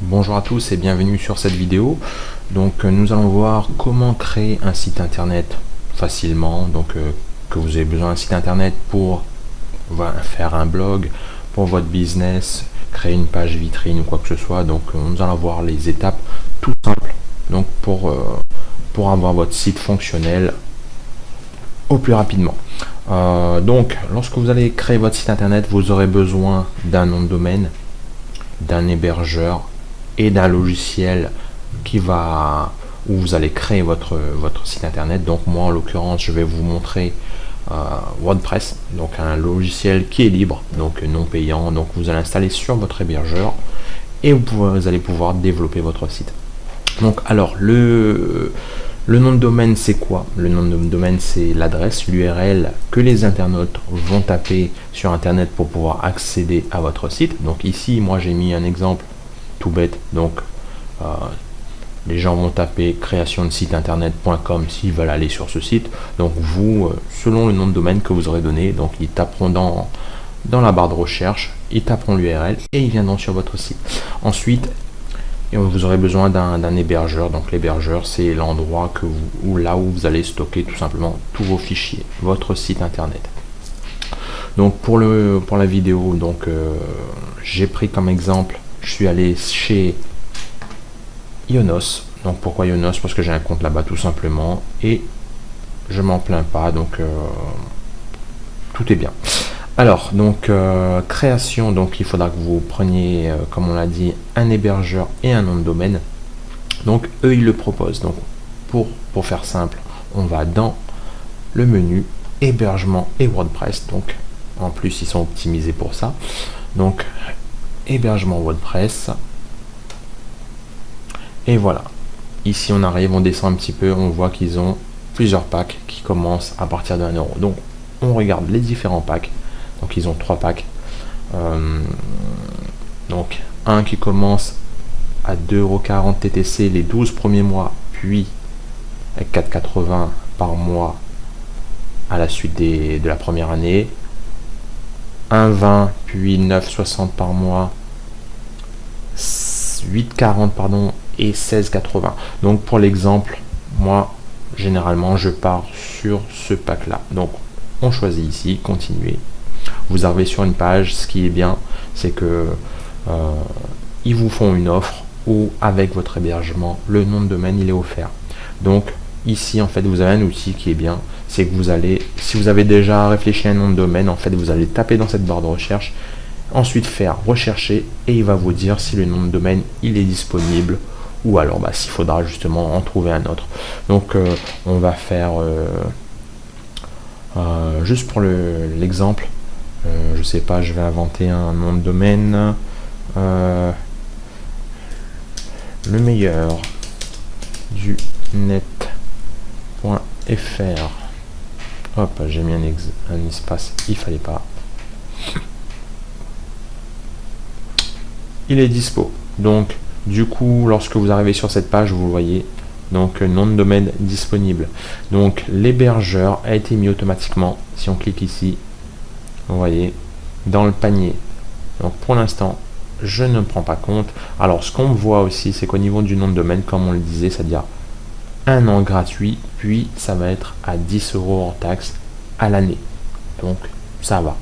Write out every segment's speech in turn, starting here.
Bonjour à tous et bienvenue sur cette vidéo. Donc nous allons voir comment créer un site internet facilement. Que vous avez besoin d'un site internet pour faire un blog pour votre business, créer une page vitrine ou quoi que ce soit. Donc nous allons voir les étapes tout simples donc pour avoir votre site fonctionnel au plus rapidement. Donc lorsque vous allez créer votre site internet, vous aurez besoin d'un nom de domaine, d'un hébergeur et d'un logiciel où vous allez créer votre site internet. Donc moi en l'occurrence je vais vous montrer WordPress, donc un logiciel qui est libre, donc non payant, donc vous allez installer sur votre hébergeur et vous allez pouvoir développer votre site. Donc alors le nom de domaine c'est quoi? Le nom de domaine c'est l'adresse, l'URL que les internautes vont taper sur internet pour pouvoir accéder à votre site. Donc ici moi j'ai mis un exemple tout bête, donc les gens vont taper création de site internet.com s'ils veulent aller sur ce site. Donc vous, selon le nom de domaine que vous aurez donné, donc ils taperont dans la barre de recherche, ils taperont l'URL et ils viendront sur votre site. Ensuite, vous aurez besoin d'un hébergeur. Donc l'hébergeur c'est l'endroit là où vous allez stocker tout simplement tous vos fichiers, votre site internet. Donc pour la vidéo, donc j'ai pris comme exemple, je suis allé chez Ionos. Donc pourquoi Ionos? Parce que j'ai un compte là-bas tout simplement et je m'en plains pas, donc tout est bien. Alors donc création, donc il faudra que vous preniez comme on l'a dit un hébergeur et un nom de domaine. Donc eux ils le proposent. Donc pour faire simple, on va dans le menu hébergement et WordPress. Donc en plus ils sont optimisés pour ça. Donc hébergement WordPress et voilà, ici on arrive, on descend un petit peu, on voit qu'ils ont plusieurs packs qui commencent à partir de 1 euro. Donc on regarde les différents packs. Donc ils ont 3 packs, donc un qui commence à 2,40 € TTC les 12 premiers mois, puis à 4,80 par mois à la suite de la première année, 1,20 puis 9,60 par mois, 8,40 pardon et 16,80. Donc pour l'exemple, moi généralement je pars sur ce pack là. Donc on choisit ici continuer. Vous arrivez sur une page, ce qui est bien c'est que ils vous font une offre où avec votre hébergement le nom de domaine il est offert. Donc ici en fait vous avez un outil qui est bien, c'est que vous allez, si vous avez déjà réfléchi à un nom de domaine, en fait vous allez taper dans cette barre de recherche, ensuite faire rechercher et il va vous dire si le nom de domaine il est disponible ou alors s'il faudra justement en trouver un autre. Donc on va faire juste pour l'exemple, je sais pas, je vais inventer un nom de domaine, le meilleur du net.fr. Hop, j'ai mis un espace, il fallait pas. Il est dispo. Donc du coup lorsque vous arrivez sur cette page, vous voyez donc nom de domaine disponible. Donc l'hébergeur a été mis automatiquement. Si on clique ici, vous voyez dans le panier. Donc pour l'instant je ne prends pas compte. Alors ce qu'on voit aussi c'est qu'au niveau du nom de domaine, comme on le disait, c'est-à-dire un an gratuit, puis ça va être à 10 € hors taxe à l'année. Donc ça va.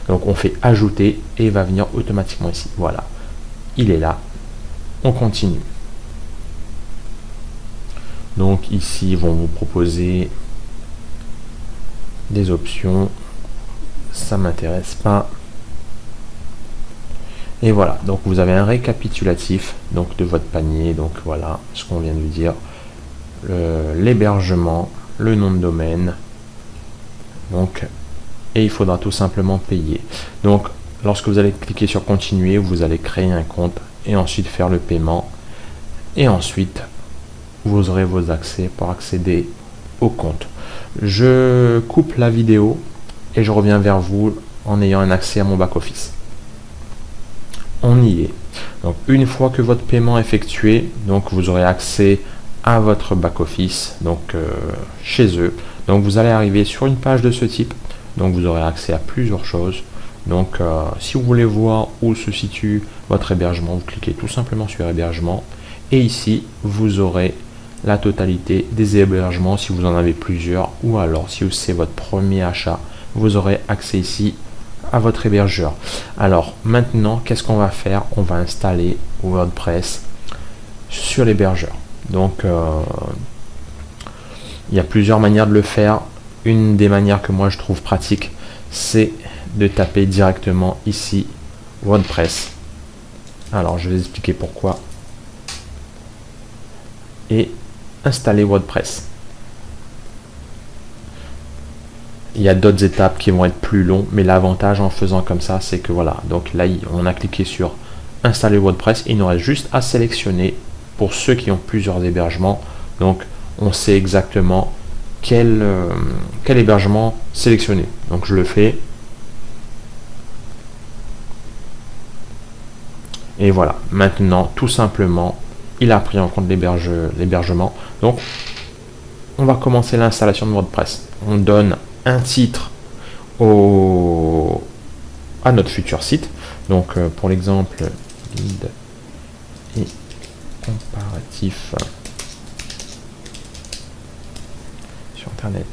Donc on fait ajouter et il va venir automatiquement ici. Voilà, il est là. On continue. Donc ici ils vont vous proposer des options, ça m'intéresse pas. Et voilà, donc vous avez un récapitulatif donc de votre panier. Donc voilà ce qu'on vient de dire, l'hébergement, le nom de domaine, donc et il faudra tout simplement payer. Donc lorsque vous allez cliquer sur continuer, vous allez créer un compte et ensuite faire le paiement et ensuite vous aurez vos accès pour accéder au compte. Je coupe la vidéo et je reviens vers vous en ayant un accès à mon back office. On y est. Donc une fois que votre paiement est effectué, donc vous aurez accès à votre back office, donc chez eux. Donc vous allez arriver sur une page de ce type. Donc vous aurez accès à plusieurs choses. Donc si vous voulez voir où se situe votre hébergement, vous cliquez tout simplement sur hébergement et ici vous aurez la totalité des hébergements si vous en avez plusieurs, ou alors si c'est votre premier achat, vous aurez accès ici à votre hébergeur. Alors maintenant, qu'est-ce qu'on va faire? On va installer WordPress sur l'hébergeur. Donc il y a plusieurs manières de le faire. Une des manières que moi je trouve pratique, c'est de taper directement ici WordPress. Alors je vais expliquer pourquoi. Et installer WordPress. Il y a d'autres étapes qui vont être plus longues, mais l'avantage en faisant comme ça, c'est que voilà, donc là on a cliqué sur installer WordPress et il nous reste juste à sélectionner pour ceux qui ont plusieurs hébergements. Donc on sait exactement quel hébergement sélectionner. Donc je le fais. Et voilà, maintenant tout simplement il a pris en compte l'hébergement. Donc on va commencer l'installation de WordPress. On donne un titre à notre futur site. Donc pour l'exemple, guide et comparatif sur internet.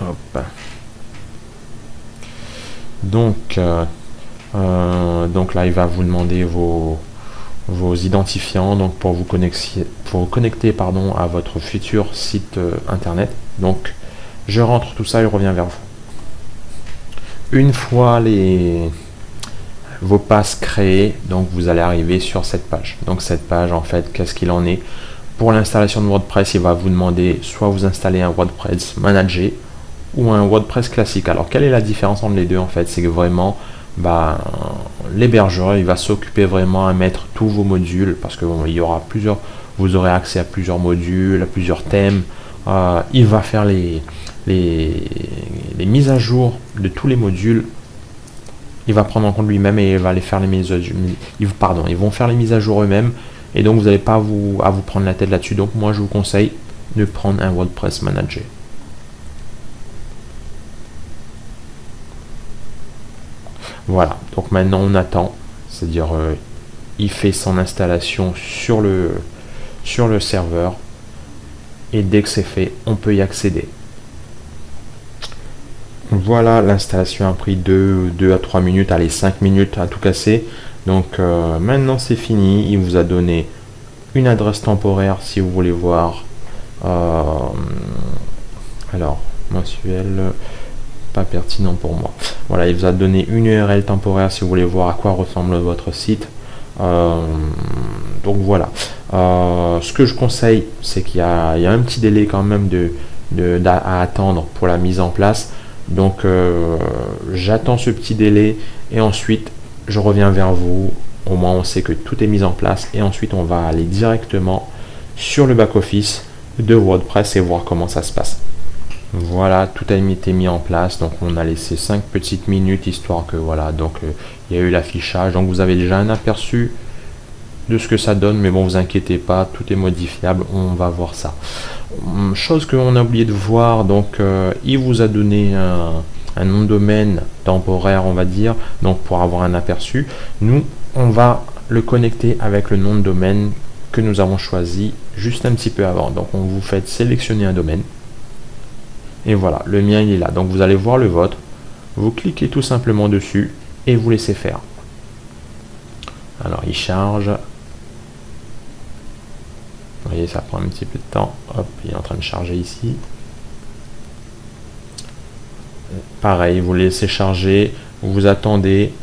Hop. Donc là il va vous demander vos identifiants, donc pour vous connecter pardon, à votre futur site internet. Donc je rentre tout ça et je reviens vers vous. Une fois vos passes créées, donc vous allez arriver sur cette page. Donc cette page, en fait, qu'est-ce qu'il en est? Pour l'installation de WordPress, il va vous demander soit vous installez un WordPress managé ou un WordPress classique. Alors quelle est la différence entre les deux? En fait, c'est que vraiment l'hébergeur il va s'occuper vraiment à mettre tous vos modules, parce que bon, il y aura vous aurez accès à plusieurs modules, à plusieurs thèmes. Il va faire les mises à jour de tous les modules. Il va prendre en compte lui-même et il va les faire les mises à jour. Ils vont faire les mises à jour eux-mêmes, et donc vous n'allez pas à vous prendre la tête là-dessus. Donc moi je vous conseille de prendre un WordPress Manager. Voilà, donc maintenant on attend, c'est-à-dire il fait son installation sur le serveur, et dès que c'est fait, on peut y accéder. Voilà, l'installation a pris 2 à 3 minutes, allez 5 minutes à tout casser. Donc maintenant c'est fini, il vous a donné une adresse temporaire si vous voulez voir. Alors, mensuel, pas pertinent pour moi. Voilà, il vous a donné une URL temporaire si vous voulez voir à quoi ressemble votre site. Donc voilà. Ce que je conseille, c'est qu'il y a un petit délai quand même à attendre pour la mise en place. Donc j'attends ce petit délai et ensuite je reviens vers vous. Au moins on sait que tout est mis en place, et ensuite on va aller directement sur le back-office de WordPress et voir comment ça se passe. Voilà, tout a été mis en place. Donc on a laissé 5 petites minutes histoire que voilà, donc il y a eu l'affichage. Donc vous avez déjà un aperçu de ce que ça donne, mais bon, vous inquiétez pas, tout est modifiable, on va voir ça. Chose qu'on a oublié de voir, donc il vous a donné un nom de domaine temporaire, on va dire, donc pour avoir un aperçu. Nous, on va le connecter avec le nom de domaine que nous avons choisi juste un petit peu avant. Donc on vous fait sélectionner un domaine. Et voilà, le mien il est là. Donc vous allez voir le vôtre, vous cliquez tout simplement dessus et vous laissez faire. Alors il charge. Vous voyez, ça prend un petit peu de temps. Hop, il est en train de charger ici. Pareil, vous laissez charger, vous attendez,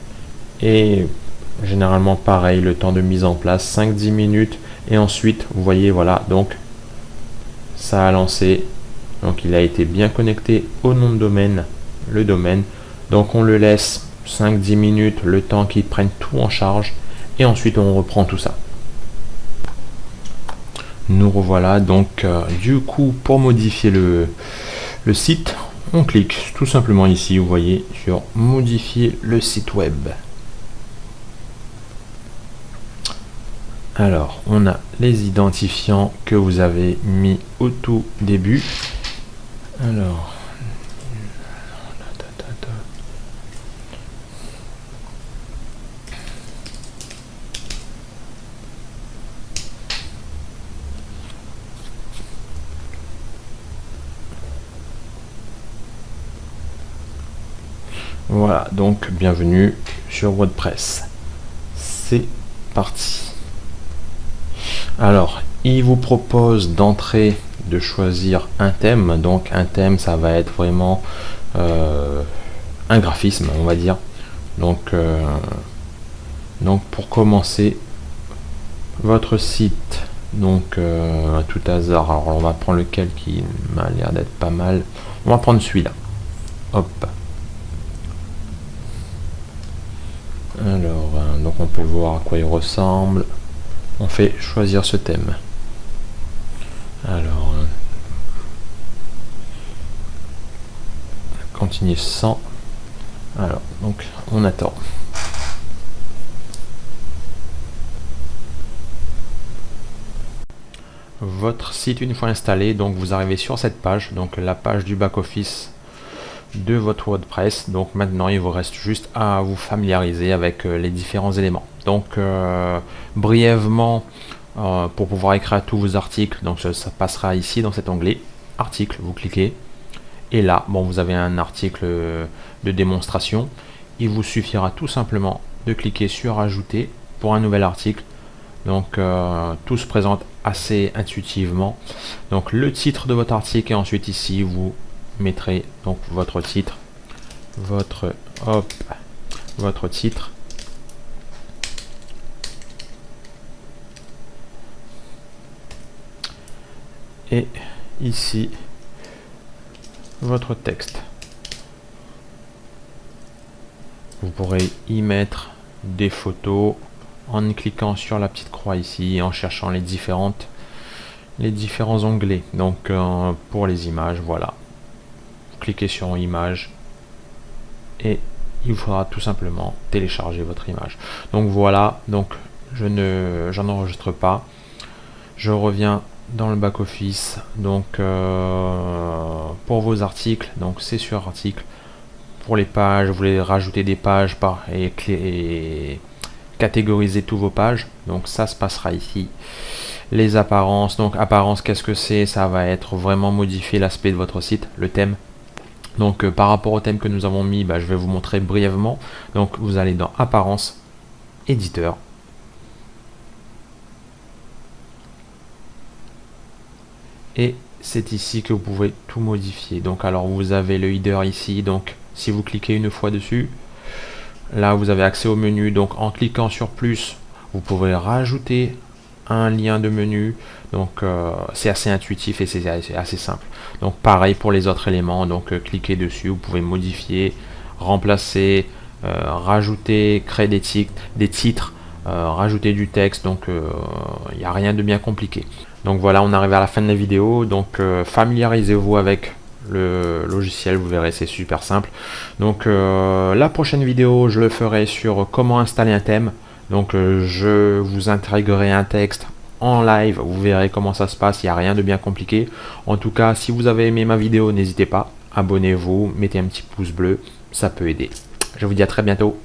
et généralement pareil, le temps de mise en place 5-10 minutes, et ensuite vous voyez, voilà, donc ça a lancé. Donc il a été bien connecté au nom de domaine, le domaine. Donc on le laisse 5-10 minutes, le temps qu'il prenne tout en charge, et ensuite on reprend tout ça. Nous revoilà. Donc du coup, pour modifier le site, on clique tout simplement ici, vous voyez, sur modifier le site web. Alors on a les identifiants que vous avez mis au tout début. Alors, Voilà, donc bienvenue sur WordPress. C'est parti. Alors, il vous propose d'entrer, de choisir un thème. Donc un thème, ça va être vraiment un graphisme, on va dire. Donc pour commencer votre site, donc à tout hasard, alors on va prendre lequel qui m'a l'air d'être pas mal. On va prendre celui-là. Hop. Alors, donc on peut voir à quoi il ressemble. On fait choisir ce thème. Alors, continuer sans. Alors, donc on attend. Votre site une fois installé, donc vous arrivez sur cette page, donc la page du back-office de votre WordPress. Donc maintenant il vous reste juste à vous familiariser avec les différents éléments. Donc brièvement, pour pouvoir écrire tous vos articles, donc ça passera ici dans cet onglet article, vous cliquez et là bon, vous avez un article de démonstration. Il vous suffira tout simplement de cliquer sur ajouter pour un nouvel article. Donc tout se présente assez intuitivement. Donc le titre de votre article, et ensuite ici vous mettrez donc votre titre, votre titre, et ici votre texte. Vous pourrez y mettre des photos en cliquant sur la petite croix ici et en cherchant les différents onglets. Donc pour les images, voilà, vous cliquez sur image et il vous faudra tout simplement télécharger votre image. Donc voilà, donc j'en enregistre pas, je reviens dans le back office. Donc pour vos articles, donc c'est sur article. Pour les pages, vous voulez rajouter des pages et catégoriser tous vos pages, donc ça se passera ici. Les apparences, donc apparence, qu'est-ce que c'est? Ça va être vraiment modifier l'aspect de votre site, le thème. Donc par rapport au thème que nous avons mis, je vais vous montrer brièvement. Donc vous allez dans apparence, éditeur, et c'est ici que vous pouvez tout modifier. Donc alors vous avez le header ici, donc si vous cliquez une fois dessus, là vous avez accès au menu. Donc en cliquant sur plus, vous pouvez rajouter un lien de menu. Donc c'est assez intuitif et c'est assez simple. Donc pareil pour les autres éléments. Donc cliquez dessus, vous pouvez modifier, remplacer, rajouter, créer des titres, rajouter du texte. Donc il n'y a rien de bien compliqué. Donc voilà, on arrive à la fin de la vidéo. Donc familiarisez-vous avec le logiciel, vous verrez, c'est super simple. Donc la prochaine vidéo, je le ferai sur comment installer un thème. Donc je vous intégrerai un texte en live, vous verrez comment ça se passe, il n'y a rien de bien compliqué. En tout cas, si vous avez aimé ma vidéo, n'hésitez pas, abonnez-vous, mettez un petit pouce bleu, ça peut aider. Je vous dis à très bientôt.